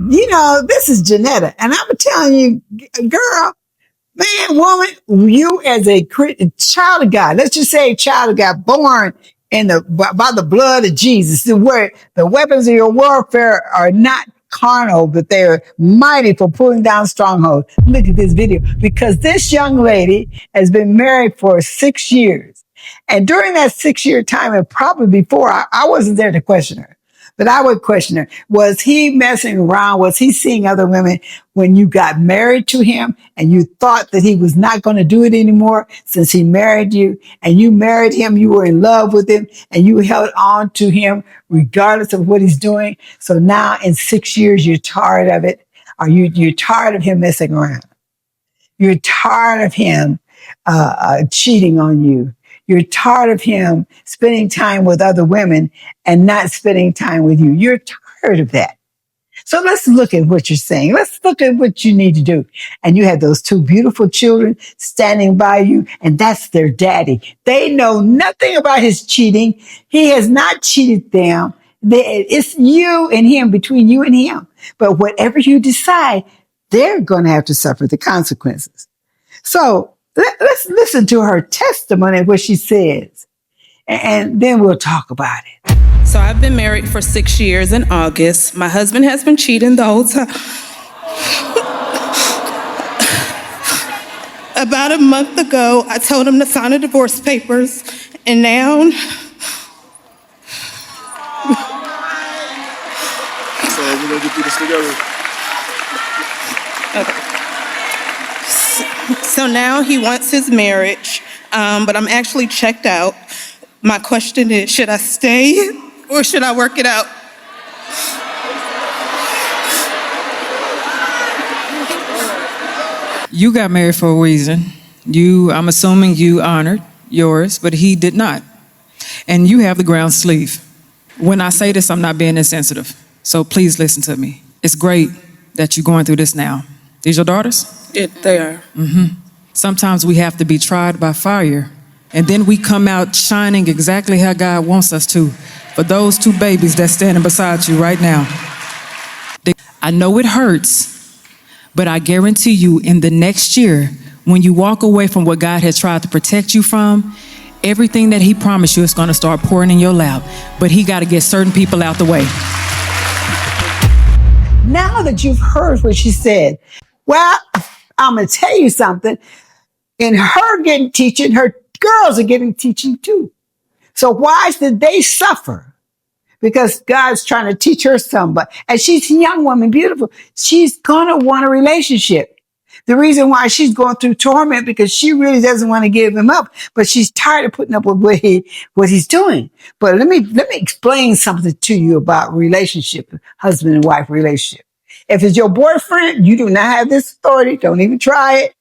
This is Janetta. And I'm telling you, girl, man, woman, you as a child of God, let's just say a child of God, born by the blood of Jesus, where the weapons of your warfare are not carnal, but they're mighty for pulling down strongholds. Look at this video, because this young lady has been married for 6 years. And during that 6 year time, and probably before, I wasn't there to question her. But I would question her. Was he messing around? Was he seeing other women when you got married to him and you thought that he was not going to do it anymore since he married you, and you married him, you were in love with him, and you held on to him regardless of what he's doing? So now in 6 years, you're tired of it. You're tired of him messing around. You're tired of him cheating on you. You're tired of him spending time with other women and not spending time with you. You're tired of that. So let's look at what you're saying. Let's look at what you need to do. And you have those two beautiful children standing by you, and that's their daddy. They know nothing about his cheating. He has not cheated them. It's you and him, between you and him. But whatever you decide, they're going to have to suffer the consequences. So let's listen to her testimony, what she says, and then we'll talk about it. So I've been married for 6 years in August. My husband has been cheating the whole time. About a month ago, I told him to sign the divorce papers, and now... So we're gonna get through this together. Okay. So now he wants his marriage, but I'm actually checked out. My question is, should I stay or should I work it out? You got married for a reason. I'm assuming you honored yours, but he did not. And you have the ground sleeve. When I say this, I'm not being insensitive. So please listen to me. It's great that you're going through this now. These your daughters? They are. Sometimes we have to be tried by fire, and then we come out shining exactly how God wants us to. For those two babies that's standing beside you right now, I know it hurts, but I guarantee you in the next year, when you walk away from what God has tried to protect you from, everything that he promised you is going to start pouring in your lap. But he got to get certain people out the way. Now that you've heard what she said, well, I'm going to tell you something. In her getting teaching, her girls are getting teaching too. So why did they suffer? Because God's trying to teach her something. And she's a young woman, beautiful. She's going to want a relationship. The reason why she's going through torment, because she really doesn't want to give him up, but she's tired of putting up with what he's doing. But let me explain something to you about relationship, husband and wife relationship. If it's your boyfriend, you do not have this authority. Don't even try it.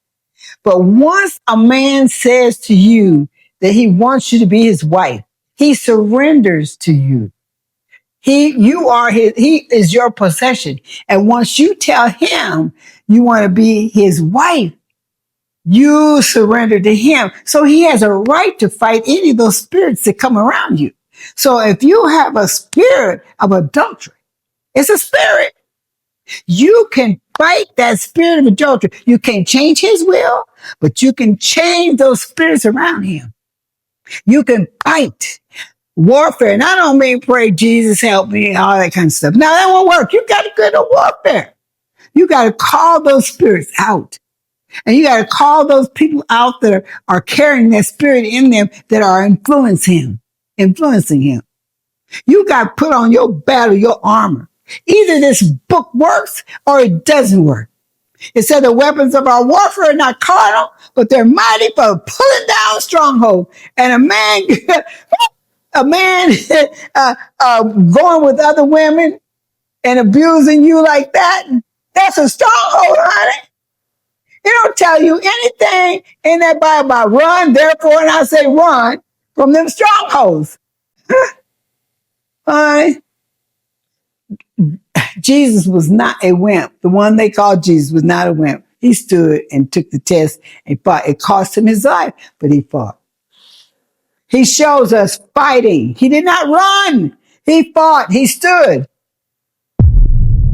But once a man says to you that he wants you to be his wife, he surrenders to you. He is your possession. And once you tell him you want to be his wife, you surrender to him. So he has a right to fight any of those spirits that come around you. So if you have a spirit of adultery, it's a spirit. You can fight that spirit of adultery. You can't change his will, but you can change those spirits around him. You can fight warfare. And I don't mean pray, Jesus help me, and all that kind of stuff. No, that won't work. You got to go to warfare. You got to call those spirits out. And you got to call those people out that are carrying that spirit in them that are influencing him. You got to put on your battle, your armor. Either this book works or it doesn't work. It said the weapons of our warfare are not carnal, but they're mighty for pulling down strongholds. And a man going with other women and abusing you like that, that's a stronghold, honey. It don't tell you anything in that Bible about run, therefore, and I say run from them strongholds. Honey. Jesus was not a wimp. The one they called Jesus was not a wimp. He stood and took the test and fought. It cost him his life, but he fought. He shows us fighting. He did not run. He fought. He stood.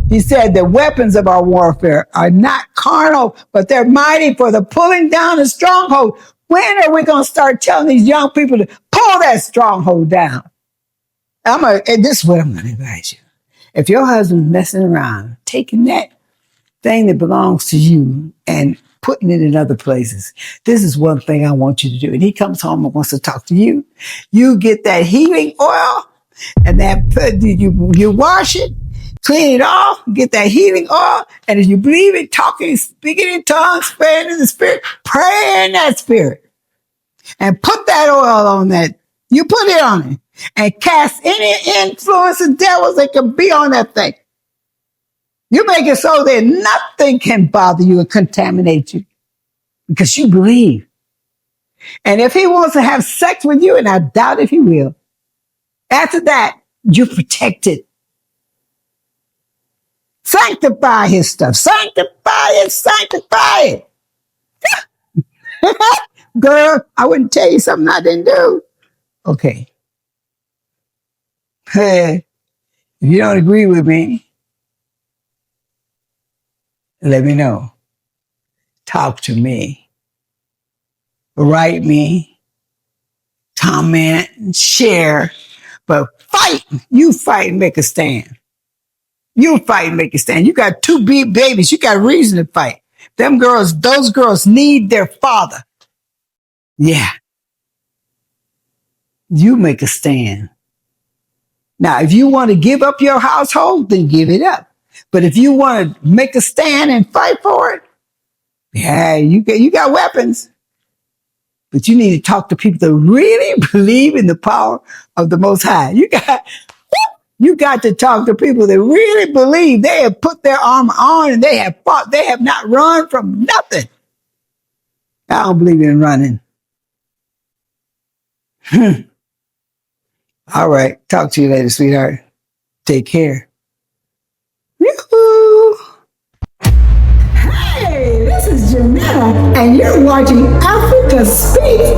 He said the weapons of our warfare are not carnal, but they're mighty for the pulling down of stronghold. When are we going to start telling these young people to pull that stronghold down? And this is what I'm going to advise you. If your husband's messing around, taking that thing that belongs to you and putting it in other places, this is one thing I want you to do. And he comes home and wants to talk to you. You get that healing oil and you wash it, clean it off, get that healing oil. And if you believe it, talking, speaking in tongues, praying in the spirit, pray in that spirit and put that oil on that. You put it on it and cast any influence of devils that can be on that thing. You make it so that nothing can bother you and contaminate you because you believe. And if he wants to have sex with you, and I doubt if he will, after that, you're protected. Sanctify his stuff. Sanctify it. Sanctify it. Girl, I wouldn't tell you something I didn't do. Okay. Hey, if you don't agree with me, let me know. Talk to me. Write me. Comment. Share. But fight. You fight and make a stand. You fight and make a stand. You got two big babies. You got reason to fight. Those girls need their father. Yeah. You make a stand. Now, if you want to give up your household, then give it up. But if you want to make a stand and fight for it, yeah, you got weapons. But you need to talk to people that really believe in the power of the Most High. You got to talk to people that really believe. They have put their armor on and they have fought. They have not run from nothing. I don't believe in running. All right. Talk to you later, sweetheart. Take care. Yoo-hoo. Hey, this is Jamila, and you're watching Africa Speak.